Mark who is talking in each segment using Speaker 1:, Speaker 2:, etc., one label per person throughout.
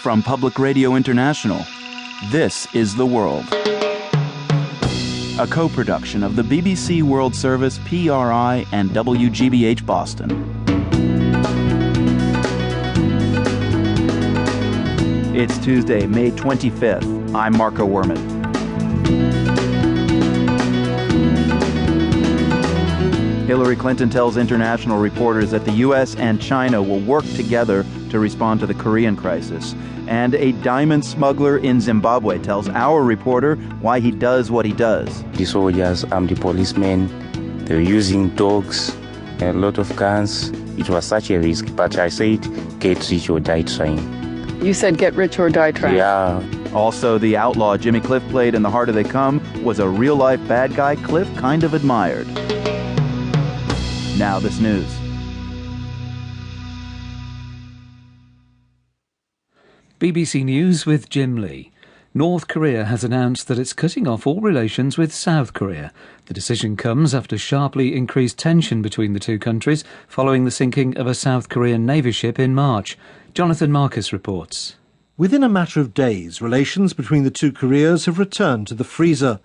Speaker 1: From Public Radio International, this is The World. A co-production of the BBC World Service, PRI, and WGBH Boston. It's Tuesday, May 25th. I'm Marco Werman. Hillary Clinton tells international reporters that the U.S. and China will work together to respond to the Korean crisis. And a diamond smuggler in Zimbabwe tells our reporter why he does what he does.
Speaker 2: The soldiers, the policemen, they were using dogs, a lot of guns. It was such a risk, but I said, get rich or die trying.
Speaker 3: You said get rich or die trying?
Speaker 2: Yeah.
Speaker 1: Also, the outlaw Jimmy Cliff played in The Harder They Come was a real-life bad guy Cliff kind of admired. Now this news.
Speaker 4: BBC News with Jim Lee. North Korea has announced that it's cutting off all relations with South Korea. The decision comes after sharply increased tension between the two countries following the sinking of a South Korean Navy ship in March. Jonathan Marcus reports.
Speaker 5: Within a matter of days, relations between the two Koreas have returned to the freezer.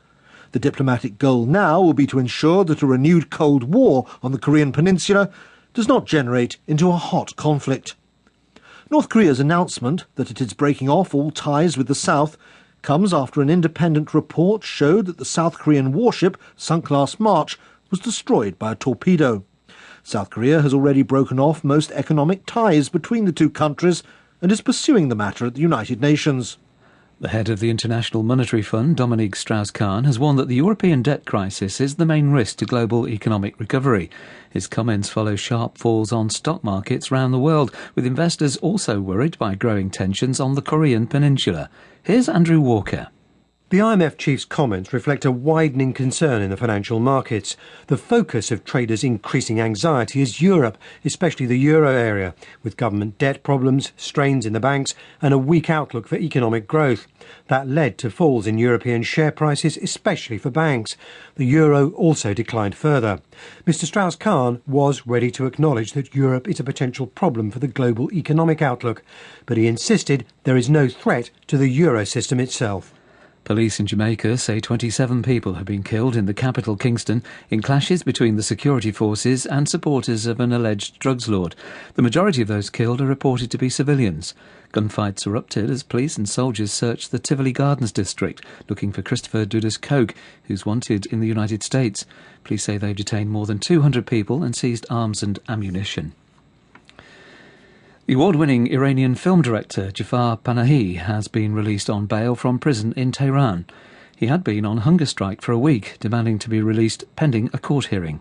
Speaker 5: The diplomatic goal now will be to ensure that a renewed Cold War on the Korean peninsula does not generate into a hot conflict. North Korea's announcement that it is breaking off all ties with the South comes after an independent report showed that the South Korean warship, sunk last March, was destroyed by a torpedo. South Korea has already broken off most economic ties between the two countries and is pursuing the matter at the United Nations.
Speaker 4: The head of the International Monetary Fund, Dominique Strauss-Kahn, has warned that the European debt crisis is the main risk to global economic recovery. His comments follow sharp falls on stock markets around the world, with investors also worried by growing tensions on the Korean peninsula. Here's Andrew Walker.
Speaker 6: The IMF chief's comments reflect a widening concern in the financial markets. The focus of traders' increasing anxiety is Europe, especially the euro area, with government debt problems, strains in the banks and a weak outlook for economic growth. That led to falls in European share prices, especially for banks. The euro also declined further. Mr Strauss-Kahn was ready to acknowledge that Europe is a potential problem for the global economic outlook, but he insisted there is no threat to the euro system itself.
Speaker 4: Police in Jamaica say 27 people have been killed in the capital, Kingston, in clashes between the security forces and supporters of an alleged drugs lord. The majority of those killed are reported to be civilians. Gunfights erupted as police and soldiers searched the Tivoli Gardens district, looking for Christopher Dudas-Coke, who's wanted in the United States. Police say they've detained more than 200 people and seized arms and ammunition. The award-winning Iranian film director Jafar Panahi has been released on bail from prison in Tehran. He had been on hunger strike for a week, demanding to be released pending a court hearing.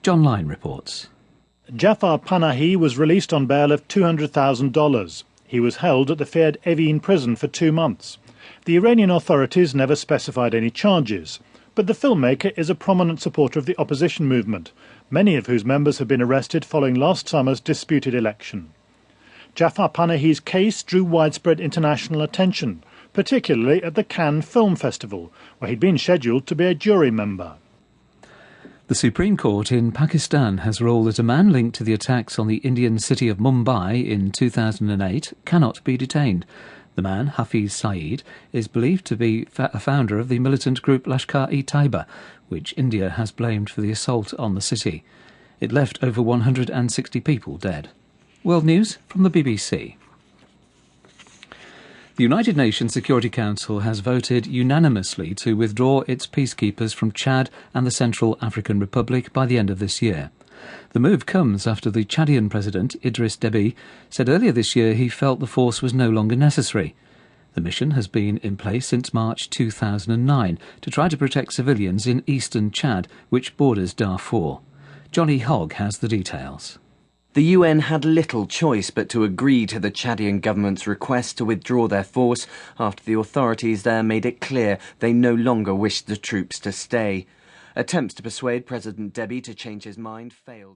Speaker 4: John Lyne reports.
Speaker 7: Jafar Panahi was released on bail of $200,000. He was held at the feared Evin prison for 2 months. The Iranian authorities never specified any charges, but the filmmaker is a prominent supporter of the opposition movement, many of whose members have been arrested following last summer's disputed election. Jafar Panahi's case drew widespread international attention, particularly at the Cannes Film Festival, where he'd been scheduled to be a jury member.
Speaker 4: The Supreme Court in Pakistan has ruled that a man linked to the attacks on the Indian city of Mumbai in 2008 cannot be detained. The man, Hafiz Saeed, is believed to be a founder of the militant group Lashkar-e-Taiba, which India has blamed for the assault on the city. It left over 160 people dead. World News from the BBC. The United Nations Security Council has voted unanimously to withdraw its peacekeepers from Chad and the Central African Republic by the end of this year. The move comes after the Chadian President, Idriss Déby, said earlier this year he felt the force was no longer necessary. The mission has been in place since March 2009 to try to protect civilians in eastern Chad, which borders Darfur. Johnny Hogg has the details.
Speaker 8: The UN had little choice but to agree to the Chadian government's request to withdraw their force after the authorities there made it clear they no longer wished the troops to stay. Attempts to persuade President Déby to change his mind failed.